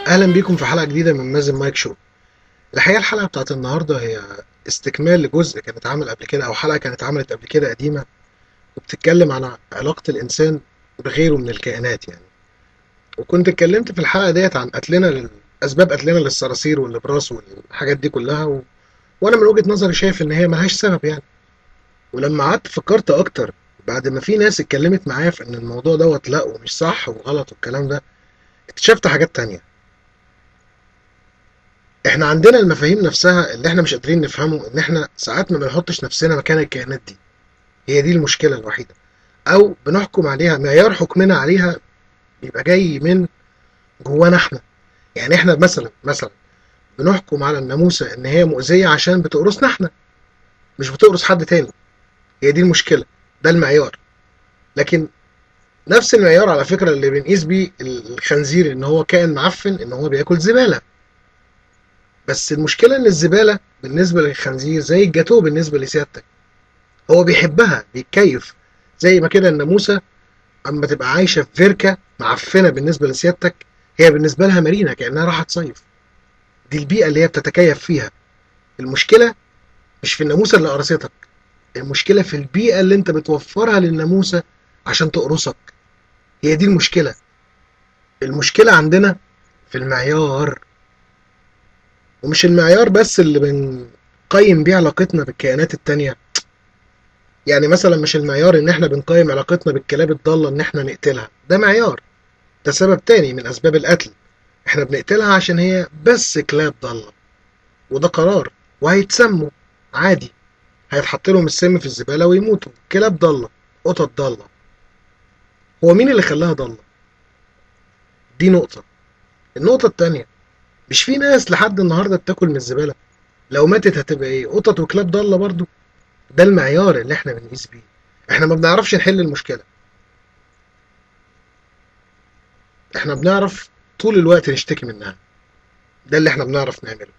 اهلا بيكم في حلقه جديده من مازن مايك شو. الحقيقه الحلقه بتاعت النهارده هي استكمال لجزء كان اتعمل قبل كده او حلقه كانت اتعملت قبل كده قديمه، وبتتكلم عن علاقه الانسان بغيره من الكائنات يعني. وكنت اتكلمت في الحلقه ديت عن اسباب قتلنا للصراصير والابراس والحاجات دي كلها وانا من وجهه نظري شايف ان هي ملهاش سبب يعني. ولما قعدت فكرت اكتر بعد ما في ناس اتكلمت معايا في ان الموضوع دوت لا ومش صح وغلط والكلام ده، اكتشفت حاجات تانية. احنا عندنا المفاهيم نفسها اللي احنا مش قادرين نفهمه، ان احنا ساعات ما بنحطش نفسنا مكان الكائنات دي. هي دي المشكلة الوحيدة. او بنحكم عليها معيار حكمنا عليها بيبقى جاي من جوانا احنا. يعني احنا مثلا بنحكم على الناموسة ان هي مؤذية عشان بتقرصنا احنا، مش بتقرص حد تاني. هي دي المشكلة، ده المعيار. لكن نفس المعيار على فكرة اللي بنقيس بيه الخنزير ان هو كائن معفن ان هو بياكل زبالة. بس المشكلة ان الزبالة بالنسبة للخنزير زي الجاتوه بالنسبة لسيادتك، هو بيحبها بيتكيف. زي ما كده الناموسة اما تبقى عايشة في فيركة معفنة بالنسبة لسيادتك، هي بالنسبة لها مارينا كأنها راحة تصيف. دي البيئة اللي هي بتتكيف فيها. المشكلة مش في الناموسة اللي قرصتك، المشكلة في البيئة اللي انت بتوفرها للناموسة عشان تقرصك. هي دي المشكلة. المشكلة عندنا في المعيار. ومش المعيار بس اللي بنقيم بيه علاقتنا بالكائنات التانية. يعني مثلا مش المعيار ان احنا بنقيم علاقتنا بالكلاب الضالة ان احنا نقتلها، ده معيار. ده سبب تاني من اسباب القتل. احنا بنقتلها عشان هي بس كلاب ضالة، وده قرار، وهيتسموا عادي. هيتحط لهم السم في الزبالة ويموتوا كلاب ضالة، قطط ضالة. هو مين اللي خلاها ضالة؟ دي نقطة. النقطة التانية، مش في ناس لحد النهاردة بتاكل من الزبالة؟ لو ماتت هتبقى ايه؟ قطط وكلاب ضالة برضو. ده المعيار اللي احنا بنقيس بيه. احنا ما بنعرفش نحل المشكلة، احنا بنعرف طول الوقت نشتكي منها. ده اللي احنا بنعرف نعمله.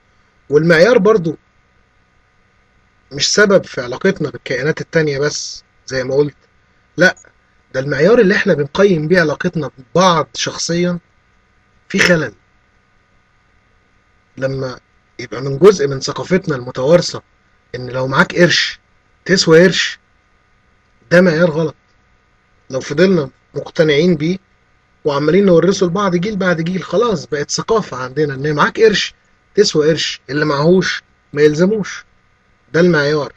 والمعيار برضو مش سبب في علاقتنا بالكائنات التانية بس زي ما قلت، لا، ده المعيار اللي احنا بنقيم بيه علاقتنا ببعض شخصيا في خلل. لما يبقى من جزء من ثقافتنا المتوارثة ان لو معاك قرش تسوى قرش، ده معيار غلط. لو فضلنا مقتنعين بيه وعمالين نورثه لبعض جيل بعد جيل، خلاص بقت ثقافة عندنا ان معاك قرش تسوى قرش، اللي معهوش ما يلزموش. ده المعيار.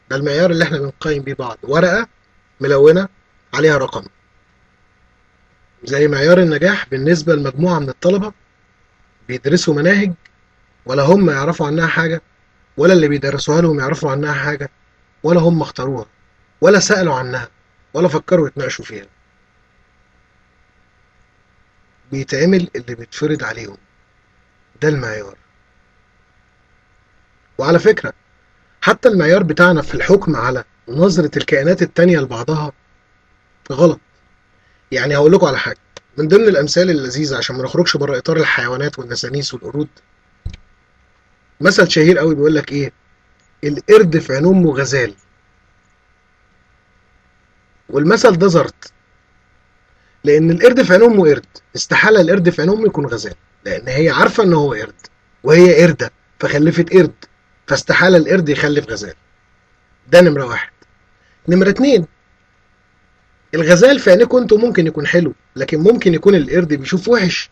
ده المعيار اللي احنا بنقيم بيه بعض، ورقة ملونة عليها رقم. زي معيار النجاح بالنسبة لمجموعة من الطلبة بيدرسوا مناهج ولا هم يعرفوا عنها حاجة، ولا اللي بيدرسوها لهم يعرفوا عنها حاجة، ولا هم اختاروها، ولا سألوا عنها، ولا فكروا يتناقشوا فيها. بيتعمل اللي بيتفرض عليهم. ده المعيار. وعلى فكرة، حتى المعيار بتاعنا في الحكم على نظرة الكائنات التانية لبعضها غلط. يعني هقول لكم على حاجة من ضمن الأمثال اللذيذة عشان ما نخرجش بره إطار الحيوانات والنسانيس والقرود. مثل شهير قوي بيقول لك إيه؟ القرد في عين أمه غزال. والمثل ده زرط، لأن القرد في عين أمه قرد، استحالة القرد في عين أمه يكون غزال، لأن هي عارفة إن هو قرد، وهي قردة فخلفت قرد، فاستحالة القرد يخلف غزال. ده نمرة واحد. نمرة اتنين، الغزال في عينيكم انتوا ممكن يكون حلو، لكن ممكن يكون القرد بيشوف وحش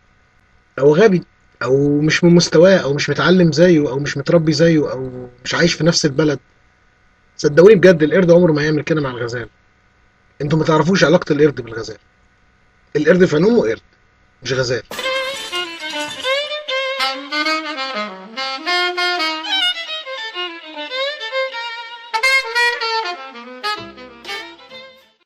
او غبي او مش من مستواه او مش متعلم زيه او مش متربي زيه او مش عايش في نفس البلد. صدقوني بجد القرد عمره ما يعمل كده مع الغزال. انتوا ما تعرفوش علاقة القرد بالغزال. القرد في عين امه قرد، مش غزال.